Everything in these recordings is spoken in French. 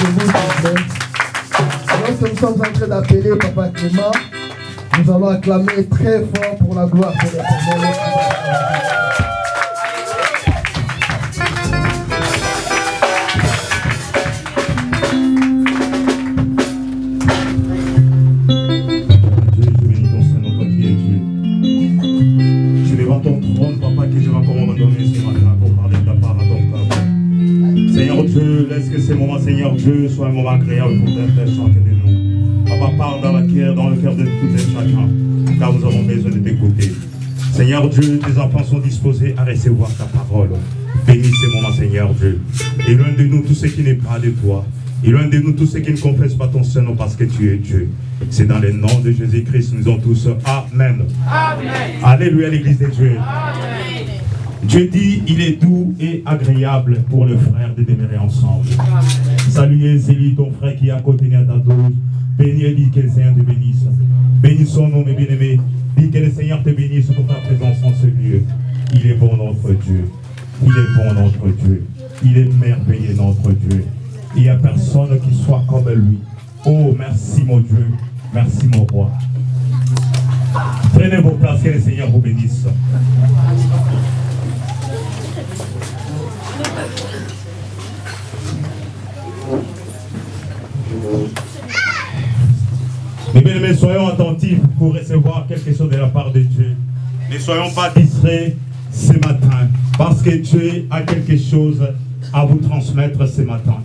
vous, s'il vous plaît. Alors que nous sommes en train d'appeler Papa Clément, nous allons acclamer très fort pour la gloire de l'Éternel. Ton trône, papa, que je vais encore me donner ce matin pour parler de ta part à ton peuple. Seigneur Dieu, laisse que ces moments, Seigneur Dieu, soient un moment agréable pour chacun de nous. Papa, parle dans le cœur de tout et chacun, car nous avons besoin de t'écouter. Seigneur Dieu, tes enfants sont disposés à recevoir ta parole. Bénis ces moments, Seigneur Dieu. Éloigne de nous tout ce qui n'est pas de toi. Éloigne de nous tous ceux qui ne confessent pas ton Saint-Nom parce que tu es Dieu. C'est dans le nom de Jésus-Christ, nous avons tous. Amen. Amen. Alléluia, l'Église de Dieu. Amen. Dieu dit, il est doux et agréable pour le frère de demeurer ensemble. Amen. Saluez Zélie, ton frère qui est à côté de ta dose. Bénis et dis que le Seigneur te bénisse. Bénis son nom, mes bien-aimés. Dis que le Seigneur te bénisse pour ta présence en ce lieu. Il est bon, notre Dieu. Il est bon, notre Dieu. Il est merveilleux, notre Dieu. Il n'y a personne qui soit comme lui. Oh, merci mon Dieu. Merci mon roi. Prenez vos places, que le Seigneur vous bénisse. Mes bien-aimés, soyons attentifs pour recevoir quelque chose de la part de Dieu. Ne soyons pas distraits ce matin, parce que Dieu a quelque chose à vous transmettre ce matin.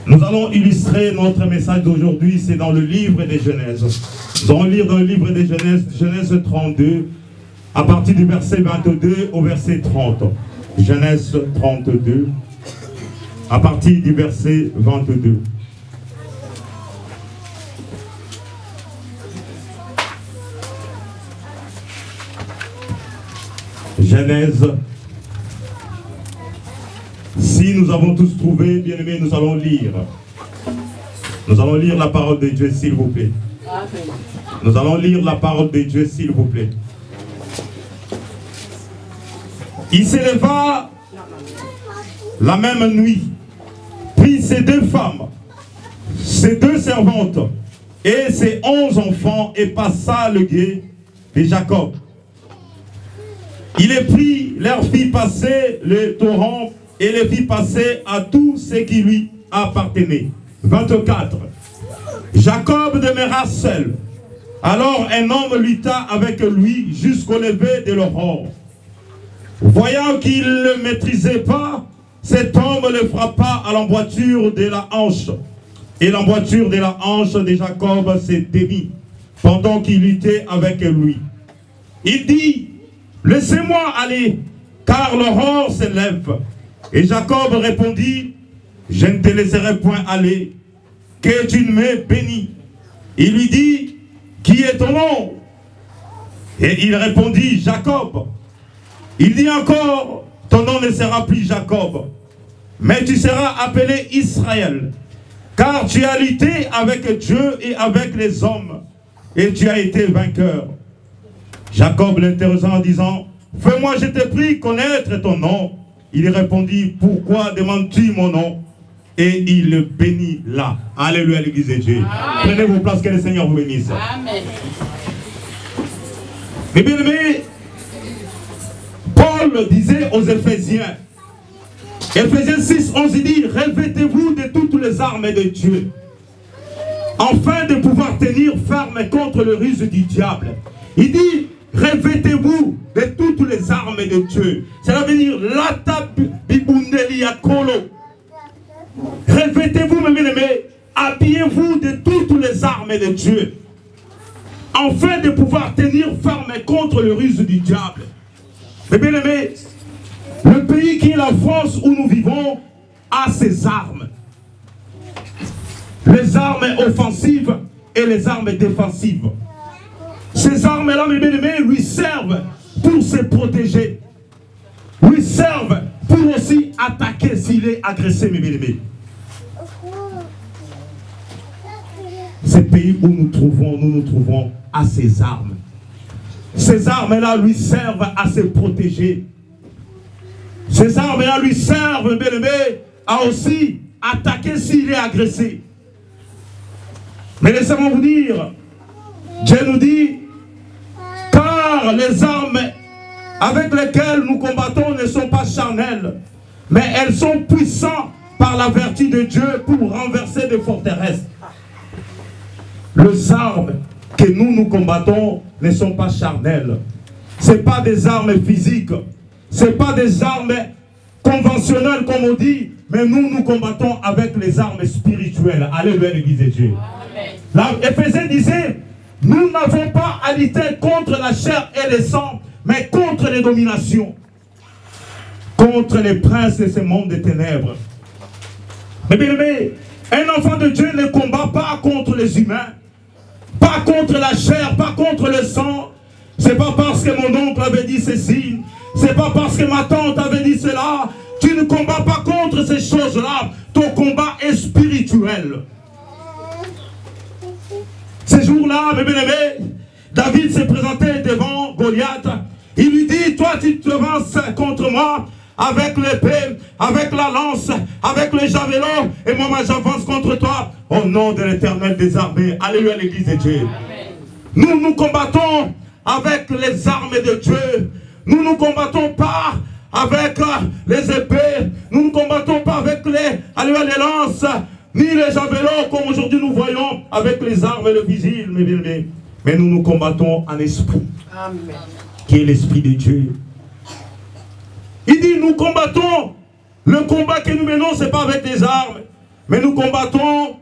Nous allons illustrer notre message d'aujourd'hui, c'est dans le livre des Genèse. Nous allons lire dans le livre des Genèse, Genèse 32, à partir du verset 22 au verset 30. Genèse 32, à partir du verset 22. Genèse. Si nous avons tous trouvé, bien aimés, nous allons lire. Nous allons lire la parole de Dieu, s'il vous plaît. Nous allons lire la parole de Dieu, s'il vous plaît. Il s'éleva la même nuit, prit ses 2 femmes, ses 2 servantes et ses 11 enfants et passa le gué de Jacob. Il les prit, leur fit passer le torrent et les fit passer à tout ce qui lui appartenait. 24. Jacob demeura seul. Alors un homme lutta avec lui jusqu'au lever de l'aurore. Voyant qu'il ne le maîtrisait pas, cet homme le frappa à l'emboîture de la hanche. Et l'emboîture de la hanche de Jacob s'est démise pendant qu'il luttait avec lui. Il dit, laissez-moi aller, car l'aurore se lève. Et Jacob répondit, je ne te laisserai point aller, que tu ne me bénis. Il lui dit, qui est ton nom? Et il répondit, Jacob. Il dit encore, ton nom ne sera plus Jacob, mais tu seras appelé Israël, car tu as lutté avec Dieu et avec les hommes, et tu as été vainqueur. Jacob l'interrogea en disant, fais-moi, je te prie, connaître ton nom. Il répondit, pourquoi demandes-tu mon nom? Et il le bénit là. Alléluia, l'Église de Dieu. Amen. Prenez vos places, que le Seigneur vous bénisse. Amen. Mes bien-aimés, Paul disait aux Éphésiens, Éphésiens 6, 11, il dit, revêtez-vous de toutes les armes de Dieu, afin de pouvoir tenir ferme contre le ruse du diable. Il dit, revêtez-vous de toutes les armes de Dieu. Cela veut dire, lata bibundeli akolo. Revêtez-vous, mes bien-aimés, habillez-vous de toutes les armes de Dieu, afin de pouvoir tenir ferme contre le ruse du diable. Mes bien-aimés, le pays qui est la France où nous vivons a ses armes. Les armes offensives et les armes défensives. Ces armes-là, mes bien-aimés, lui servent pour se protéger. Lui servent pour aussi attaquer s'il est agressé, mes bien-aimés. Ce pays où nous nous trouvons à ces armes. Ces armes-là lui servent à se protéger. Ces armes-là lui servent, bien aimé, à aussi attaquer s'il est agressé. Mais laissez-moi vous dire, Dieu nous dit, car les armes avec lesquelles nous combattons ne sont pas charnelles, mais elles sont puissantes par la vertu de Dieu pour renverser des forteresses. Les armes que nous combattons ne sont pas charnelles. Ce n'est pas des armes physiques. Ce n'est pas des armes conventionnelles comme on dit, mais nous combattons avec les armes spirituelles. Alléluia l'église de Dieu. Éphésiens disait, nous n'avons pas à lutter contre la chair et le sang, mais contre les dominations, contre les princes de ce monde des ténèbres. Mais bien aimé, un enfant de Dieu ne combat pas contre les humains, pas contre la chair, pas contre le sang. C'est pas parce que mon oncle avait dit ceci, c'est pas parce que ma tante avait dit cela. Tu ne combats pas contre ces choses-là. Ton combat est spirituel. Ces jours-là, mes bien-aimés, David s'est présenté devant Goliath. Il lui dit, toi tu te avances contre moi avec l'épée, avec la lance, avec le javelot, et moi j'avance contre toi au nom de l'Éternel des armées. Alléluia l'église de Dieu. Nous combattons avec les armes de Dieu. Nous ne combattons pas avec les épées. Nous ne combattons pas avec les lances, ni les javelots, comme aujourd'hui nous voyons avec les armes et le vigile, mes bien-aimés. Mais nous combattons en esprit. Amen. Qui est l'esprit de Dieu. Il dit, nous combattons. Le combat que nous menons, ce n'est pas avec des armes. Mais nous combattons,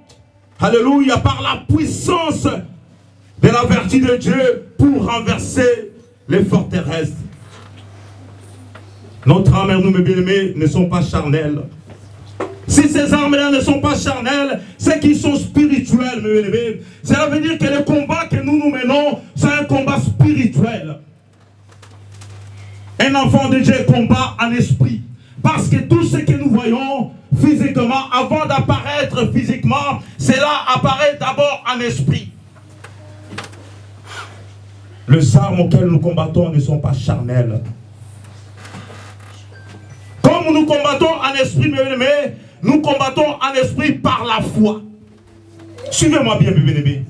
alléluia, par la puissance de la vertu de Dieu pour renverser les forteresses. Notre âme et nous, mes bien-aimés, ne sont pas charnelles. Si ces armes-là ne sont pas charnelles, c'est qu'ils sont spirituels, mes bien-aimés. Cela veut dire que le combat que nous menons, c'est un combat spirituel. Un enfant de Dieu combat en esprit. Parce que tout ce que nous voyons physiquement, avant d'apparaître physiquement, cela apparaît d'abord en esprit. Les armes auxquelles nous combattons ne sont pas charnelles. Comme nous combattons en esprit, mes bien-aimés, nous combattons en esprit par la foi. Suivez-moi bien, mes bien-aimés.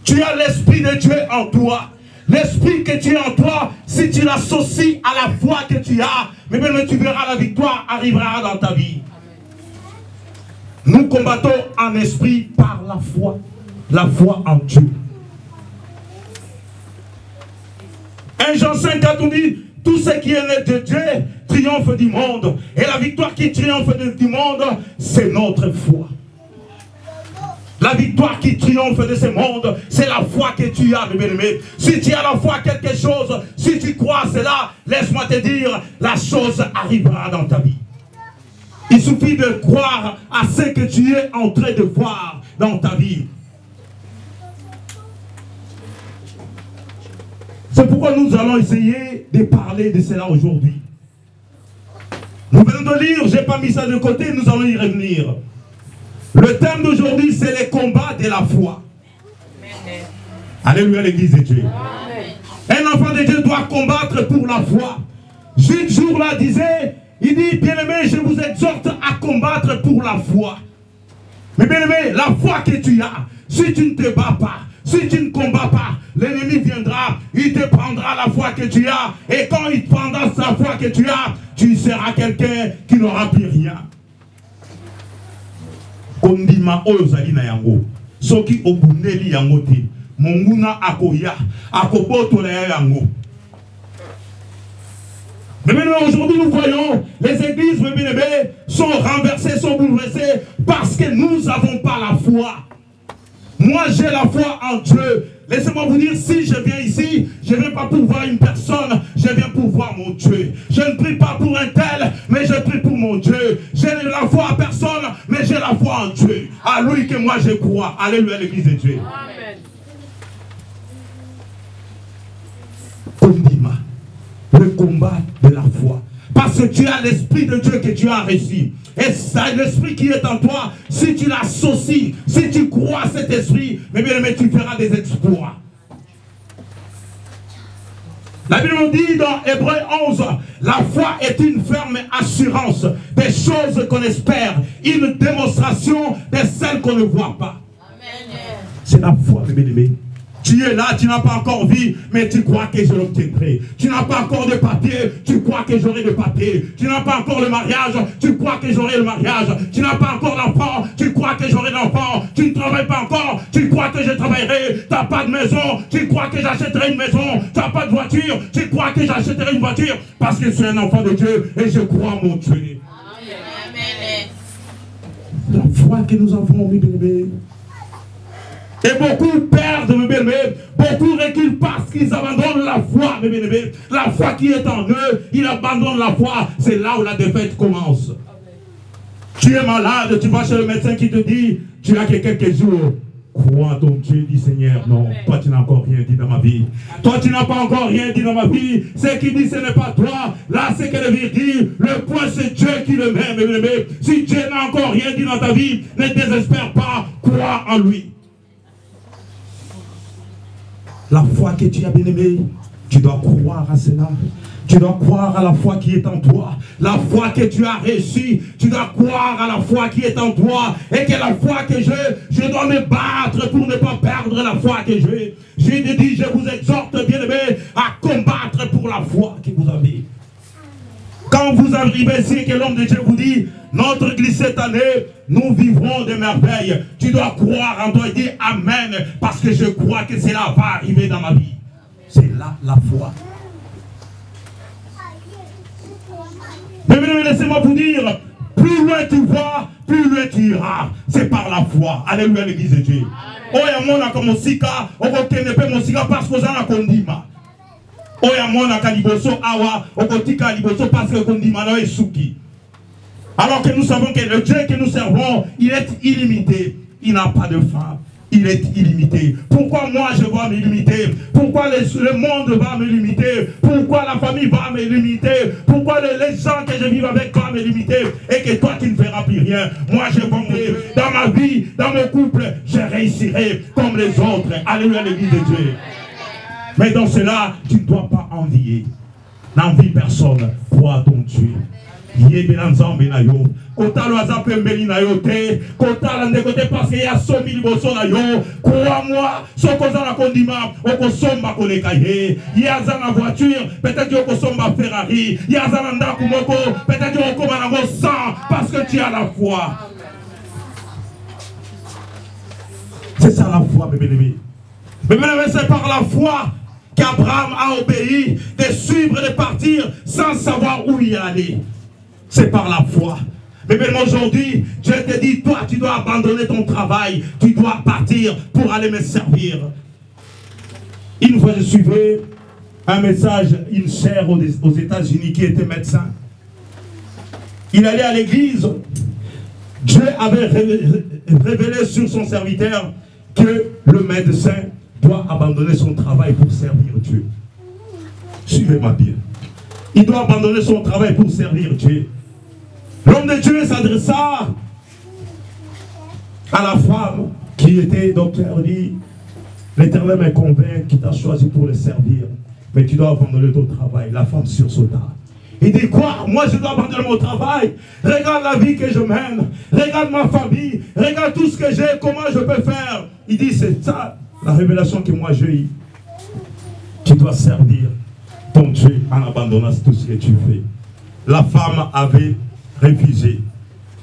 Tu as l'esprit de Dieu en toi. L'esprit que tu as en toi, si tu l'associes à la foi que tu as, mais bien, tu verras la victoire arrivera dans ta vie. Nous combattons en esprit par la foi en Dieu. 1 Jean 5, on dit, tout ce qui est né de Dieu triomphe du monde. Et la victoire qui triomphe du monde, c'est notre foi. La victoire qui triomphe de ce monde, c'est la foi que tu as, mes bien-aimés. Si tu as la foi quelque chose, si tu crois cela, laisse-moi te dire, la chose arrivera dans ta vie. Il suffit de croire à ce que tu es en train de voir dans ta vie. C'est pourquoi nous allons essayer de parler de cela aujourd'hui. Nous venons de lire, je n'ai pas mis ça de côté, nous allons y revenir. Le thème d'aujourd'hui, c'est les combats de la foi. Amen. Alléluia l'église de Dieu. Amen. Un enfant de Dieu doit combattre pour la foi. Jude jour-là disait, il dit, bien-aimé, je vous exhorte à combattre pour la foi. Mais bien-aimé, la foi que tu as, si tu ne te bats pas, si tu ne combats pas, l'ennemi viendra, il te prendra la foi que tu as. Et quand il prendra sa foi que tu as, tu seras quelqu'un qui n'aura plus rien. Kondima oyozali na yango soki obundeli yango te monguna akoya akobotola yango. Mais maintenant aujourd'hui nous voyons les églises sont renversées, sont bouleversées parce que nous n'avons pas la foi. Moi j'ai la foi en Dieu. Laissez-moi vous dire, si je viens ici, je ne viens pas pour voir une personne, je viens pour voir mon Dieu. Je ne prie pas pour un tel, mais je prie pour mon Dieu. Je n'ai la foi à personne, mais j'ai la foi en Dieu. À lui que moi je crois. Alléluia l'église de Dieu. Amen. Kondima, le combat de la foi. Parce que tu as l'esprit de Dieu que tu as reçu. Et c'est l'esprit qui est en toi. Si tu l'associes, si tu crois à cet esprit, mais bien, tu feras des exploits. La Bible nous dit dans Hébreux 11, la foi est une ferme assurance des choses qu'on espère, une démonstration de celles qu'on ne voit pas. C'est la foi, mes bien-aimés. Tu es là, tu n'as pas encore vu, mais tu crois que je l'obtiendrai. Tu n'as pas encore de papier, tu crois que j'aurai de papier. Tu n'as pas encore le mariage, tu crois que j'aurai le mariage. Tu n'as pas encore d'enfant, tu crois que j'aurai l'enfant. Tu ne travailles pas encore, tu crois que je travaillerai. Tu n'as pas de maison, tu crois que j'achèterai une maison. Tu n'as pas de voiture, tu crois que j'achèterai une voiture. Parce que je suis un enfant de Dieu et je crois en mon Dieu. La foi que nous avons, mes bien-aimés. Et beaucoup perdent, mes bien-aimés, beaucoup reculent parce qu'ils abandonnent la foi, mes bien-aimés. La foi qui est en eux, ils abandonnent la foi. C'est là où la défaite commence. Tu es malade, tu vas chez le médecin qui te dit, tu as que quelques jours. Crois en ton Dieu, dit Seigneur. Non, toi tu n'as encore rien dit dans ma vie. Toi tu n'as pas encore rien dit dans ma vie. Ce qui dit ce n'est pas toi. Là c'est que le dit, le point c'est Dieu qui le met, mes bien-aimés. Si Dieu n'a encore rien dit dans ta vie, ne désespère pas, crois en lui. La foi que tu as, bien-aimé, tu dois croire à cela. Tu dois croire à la foi qui est en toi. La foi que tu as reçue, tu dois croire à la foi qui est en toi. Et que la foi que je dois me battre pour ne pas perdre la foi que j'ai. J'ai dit, je vous exhorte, bien-aimé, à combattre pour la foi que vous avez. Quand vous arrivez ici, que l'homme de Dieu vous dit, notre église cette année, nous vivrons des merveilles. Tu dois croire en toi et dire Amen, parce que je crois que cela va arriver dans ma vie. C'est là la foi. Mais laissez-moi vous dire, plus loin tu vois, plus loin tu iras. C'est par la foi. Alléluia, l'église de Dieu. Oh, il y a mon comme sika, on ne peut mon sika parce que vous en a condima. Oh, il y a mon kaliboso awa, on continue kaliboso parce que condima là est souki. Alors que nous savons que le Dieu que nous servons, il est illimité. Il n'a pas de fin. Il est illimité. Pourquoi moi je vais me limiter? Pourquoi le monde va me limiter? Pourquoi la famille va me limiter? Pourquoi les gens que je vis avec vont me limiter? Et que toi tu ne feras plus rien. Moi je vais me... Dans ma vie, dans mon couple, je réussirai comme les autres. Alléluia, l'église de Dieu. Mais dans cela, tu ne dois pas envier. N'envie personne. Crois à ton Dieu. Parce qu'il y a 100 000 bossons là, crois-moi, ce qu'on a condiment, on consomme ma collègue. Il y a une voiture, peut-être qu'on consomme ma Ferrari. Il y a un ndakumoko, peut-être qu'on consomme un 100 parce que tu as la foi. C'est ça la foi, mes bien-aimés. Mais c'est par la foi qu'Abraham a obéi de suivre et de partir sans savoir où il allait. C'est par la foi. Mais même aujourd'hui, je te dis, toi, tu dois abandonner ton travail. Tu dois partir pour aller me servir. Une fois, je suivais un message, une sœur aux États-Unis qui était médecin. Il allait à l'église. Dieu avait révélé sur son serviteur que le médecin doit abandonner son travail pour servir Dieu. Suivez-moi bien. Il doit abandonner son travail pour servir Dieu. L'homme de Dieu s'adressa à la femme qui était docteur. Il dit, l'Éternel me convainc qui t'a choisi pour le servir. Mais tu dois abandonner ton travail. La femme sursauta. Il dit quoi? Moi je dois abandonner mon travail. Regarde la vie que je mène. Regarde ma famille. Regarde tout ce que j'ai. Comment je peux faire? Il dit c'est ça la révélation que moi j'ai eue. Tu dois servir ton Dieu en abandonnant tout ce que tu fais. La femme avait refusé.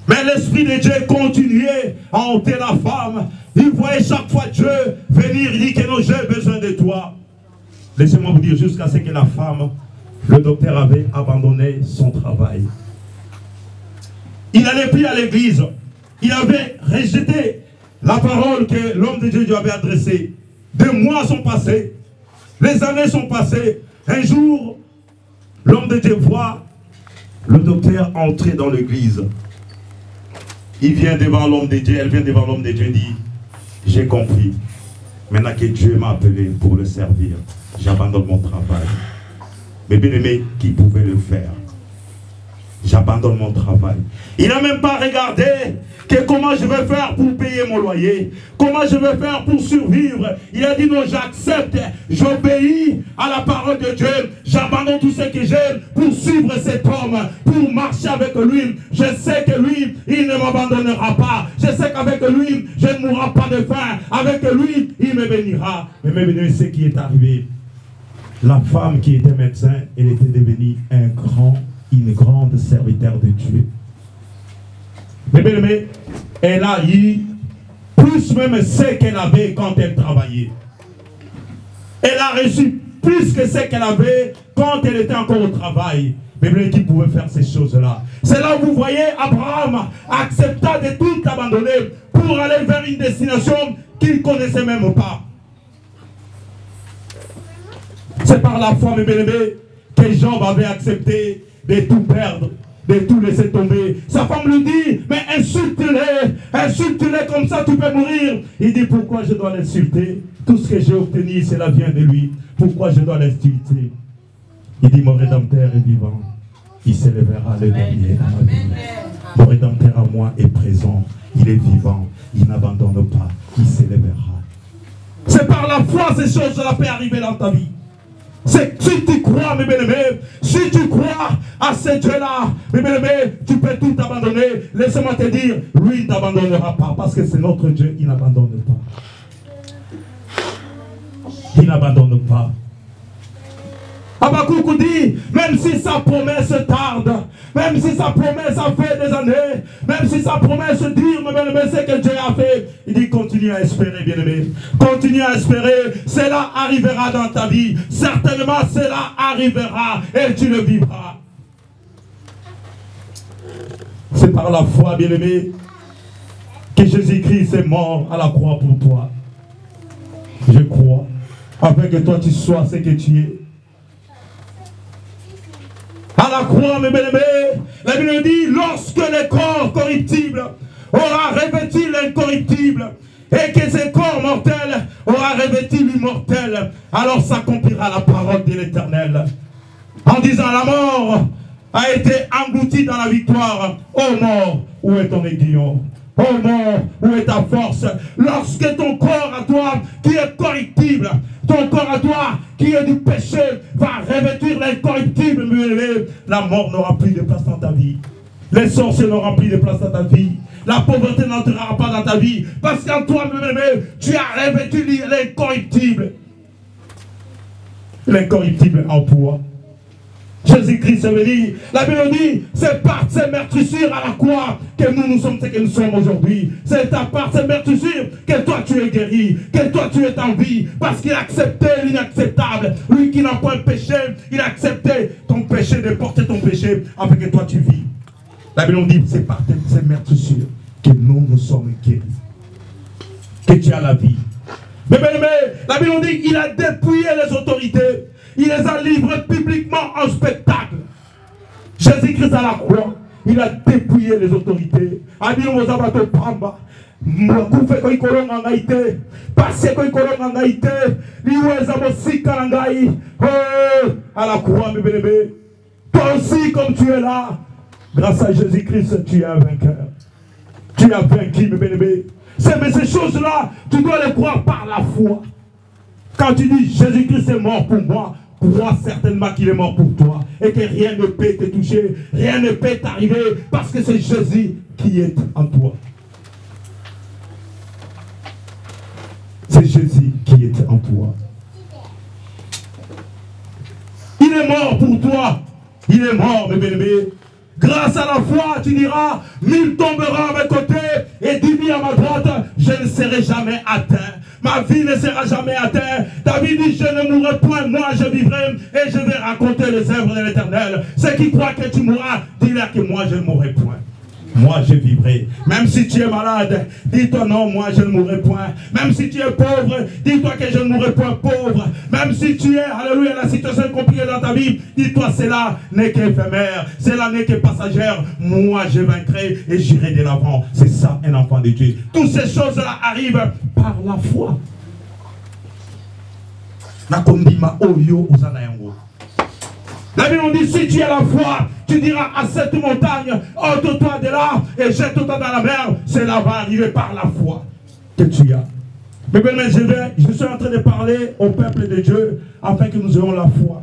Mais l'Esprit de Dieu continuait à hanter la femme. Il voyait chaque fois Dieu venir. Il dit que non, j'ai besoin de toi. Laissez-moi vous dire jusqu'à ce que la femme, le docteur avait abandonné son travail. Il n'allait plus à l'église. Il avait rejeté la parole que l'homme de Dieu lui avait adressée. Des mois sont passés. Les années sont passées. Un jour, l'homme de Dieu voit le docteur entrer dans l'église. Il vient devant l'homme de Dieu. Elle vient devant l'homme de Dieu et dit, j'ai compris. Maintenant que Dieu m'a appelé pour le servir, j'abandonne mon travail. Mais bien aimé, qui pouvait le faire? j'abandonne mon travail. Il n'a même pas regardé que comment je vais faire pour payer mon loyer, comment je vais faire pour survivre. Il a dit non, j'accepte, j'obéis à la parole de Dieu, j'abandonne tout ce que j'aime pour suivre cet homme, pour marcher avec lui. Je sais que lui, il ne m'abandonnera pas. Je sais qu'avec lui, je ne mourrai pas de faim. Avec lui, il me bénira. Mais même ce qui est arrivé, la femme qui était médecin, elle était devenue une grande serviteur de Dieu. Mais bien aimé, elle a eu plus même ce qu'elle avait quand elle travaillait. Elle a reçu plus que ce qu'elle avait quand elle était encore au travail. Mais bien qui pouvait faire ces choses-là. C'est là où vous voyez Abraham accepta de tout abandonner pour aller vers une destination qu'il ne connaissait même pas. C'est par la foi, mes bien-aimés, que Job avait accepté de tout perdre, de tout laisser tomber. Sa femme lui dit, mais insulte-les comme ça tu peux mourir. Il dit, pourquoi je dois l'insulter? Tout ce que j'ai obtenu, cela vient de lui. Pourquoi je dois l'insulter? Il dit, mon Rédempteur est vivant. Il s'élèvera le dernier à ma vie. Mon Rédempteur à moi est présent. Il est vivant. Il n'abandonne pas. Il s'élèvera. C'est par la foi ces choses-là peuvent arriver dans ta vie. C'est si tu crois, mes bien-aimés, si tu crois à ce Dieu-là, mes bien-aimés, tu peux tout abandonner. Laisse-moi te dire, lui ne t'abandonnera pas, parce que c'est notre Dieu, il n'abandonne pas. Il n'abandonne pas. Habakkuk dit, même si sa promesse tarde, même si sa promesse a fait des années, même si sa promesse dit, mes bien-aimés, c'est que Dieu a fait, il dit, continue à espérer, bien-aimé. Continue à espérer, cela arrivera dans ta vie. Certainement, cela arrivera et tu le vivras. C'est par la foi, bien-aimé, que Jésus-Christ est mort à la croix pour toi. Je crois, afin que toi tu sois ce que tu es. À la croix, mes bien-aimés, la Bible dit, lorsque le corps corruptible aura revêtu l'incorruptible, et que ce corps mortel aura revêtu l'immortel, alors s'accomplira la parole de l'Éternel. En disant, la mort a été engloutie dans la victoire. Ô mort, où est ton aiguillon? Ô mort, où est ta force? Lorsque ton corps à toi, qui est corruptible, ton corps à toi, qui est du péché, va revêtir l'incorruptible, la mort n'aura plus de place dans ta vie. Les sorciers n'auront plus de place dans ta vie. La pauvreté n'entrera pas dans ta vie. Parce qu'en toi, tu as revêtu l'incorruptible. L'incorruptible en toi. Jésus-Christ est venu. La Bible dit, c'est par ses meurtrissures à la croix que nous sommes ce que nous sommes aujourd'hui. C'est par ses meurtrissures que toi tu es guéri, que toi tu es en vie. Parce qu'il a accepté l'inacceptable. Lui qui n'a pas péché, il a accepté ton péché, de porter ton péché, afin que toi tu vis. La Bible dit, c'est par ses meurtrissures que nous sommes guéris. Que tu as la vie. Mais bien aimé, la Bible dit, il a dépouillé les autorités. Il les a livrés publiquement en spectacle. Jésus-Christ à la croix, il a dépouillé les autorités. À la croix, mes bébés. Toi aussi, comme tu es là, grâce à Jésus-Christ, tu es un vainqueur. Tu as vaincu, mes bébés. Mais ces choses-là, tu dois les croire par la foi. Quand tu dis Jésus-Christ est mort pour moi, crois certainement qu'il est mort pour toi. Et que rien ne peut te toucher, rien ne peut t'arriver, parce que c'est Jésus qui est en toi. C'est Jésus qui est en toi. Il est mort pour toi. Il est mort, mes bien-aimés. Grâce à la foi, tu diras, 1000 tomberont à mes côtés et 10 000 à ma droite, je ne serai jamais atteint. Ma vie ne sera jamais atteinte. David dit, je ne mourrai point, moi je vivrai et je vais raconter les œuvres de l'Éternel. Ceux qui croient que tu mourras, dis-leur que moi je ne mourrai point. Moi je vivrai. Même si tu es malade, dis-toi non, moi je ne mourrai point. Même si tu es pauvre, dis-toi que je ne mourrai point pauvre. Même si tu es, alléluia, la situation est compliquée dans ta vie, dis-toi cela n'est qu'éphémère, cela n'est que passagère. Moi je vaincrai et j'irai de l'avant. C'est ça un enfant de Dieu. Toutes ces choses-là arrivent par la foi. La Bible dit, si tu as la foi, tu diras à cette montagne, ôte-toi de là et jette-toi dans la mer. Cela va arriver par la foi que tu as. Mais bien, je suis en train de parler au peuple de Dieu afin que nous ayons la foi.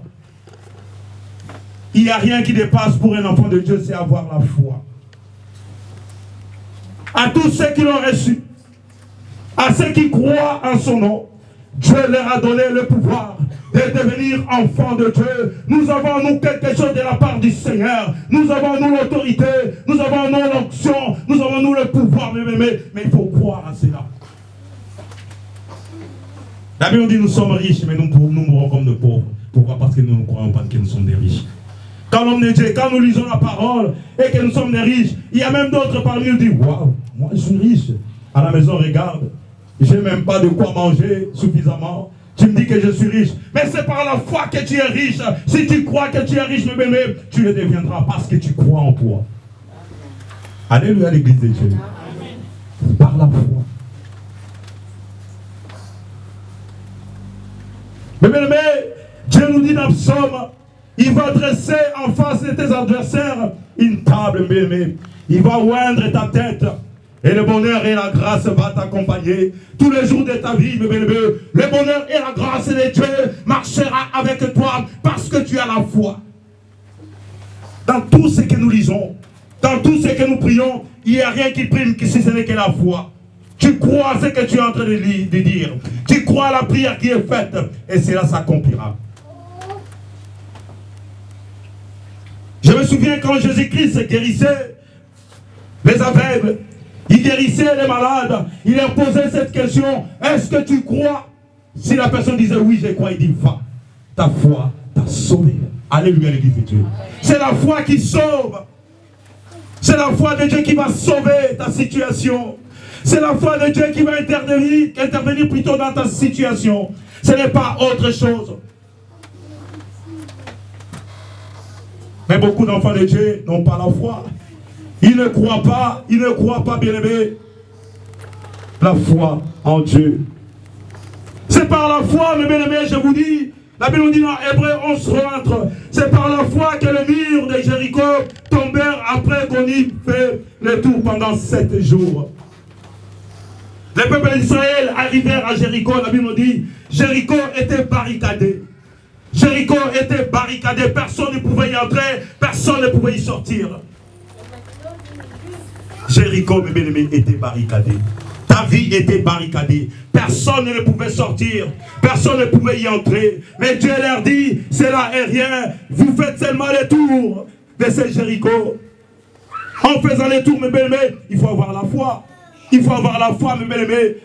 Il n'y a rien qui dépasse pour un enfant de Dieu, c'est avoir la foi. À tous ceux qui l'ont reçu, à ceux qui croient en son nom, Dieu leur a donné le pouvoir de devenir enfants de Dieu. Nous avons nous quelque chose de la part du Seigneur. Nous avons nous l'autorité, nous avons nous l'onction, nous avons nous le pouvoir, mais il faut croire à cela. La Bible dit nous sommes riches, mais nous mourrons comme de pauvres. Pourquoi? Parce que nous ne croyons pas que nous sommes des riches. Quand l'homme de Dieu, quand nous lisons la parole et que nous sommes des riches, il y a même d'autres parmi nous qui disent, waouh, moi je suis riche. À la maison, regarde, je n'ai même pas de quoi manger suffisamment. Tu me dis que je suis riche. Mais c'est par la foi que tu es riche. Si tu crois que tu es riche, le bébé, tu le deviendras parce que tu crois en toi. Alléluia, l'église de Dieu. Amen. Par la foi. Mais Dieu nous dit dans le psaume, il va dresser en face de tes adversaires une table, mais il va oindre ta tête. Et le bonheur et la grâce vont t'accompagner tous les jours de ta vie, le bonheur et la grâce de Dieu marchera avec toi parce que tu as la foi. Dans tout ce que nous lisons, dans tout ce que nous prions, il n'y a rien qui prime si ce n'est que la foi. Tu crois ce que tu es en train de dire. Tu crois à la prière qui est faite et cela s'accomplira. Je me souviens quand Jésus-Christ guérissait les aveugles, il guérissait les malades, il leur posait cette question, est-ce que tu crois? Si la personne disait oui, je crois, il dit va, ta foi t'a sauvé. Alléluia, l'église de Dieu. C'est la foi qui sauve. C'est la foi de Dieu qui va sauver ta situation. C'est la foi de Dieu qui va intervenir plutôt dans ta situation. Ce n'est pas autre chose. Mais beaucoup d'enfants de Dieu n'ont pas la foi. Ils ne croient pas, bien-aimés, la foi en Dieu. C'est par la foi, mes bien-aimés, je vous dis, la Bible nous dit dans Hébreux 11:30, c'est par la foi que les murs de Jéricho tombèrent après qu'on y fait le tour pendant 7 jours. Les peuples d'Israël arrivèrent à Jéricho, la Bible nous dit, Jéricho était barricadé. Jéricho était barricadé, personne ne pouvait y entrer, personne ne pouvait y sortir. Jéricho, mes bien-aimés, était barricadé. Ta vie était barricadée. Personne ne pouvait sortir. Personne ne pouvait y entrer. Mais Dieu leur dit, cela est rien. Vous faites seulement les tours de ces Jéricho. En faisant les tours, mes bien-aimés, il faut avoir la foi. Il faut avoir la foi, mes bien-aimés.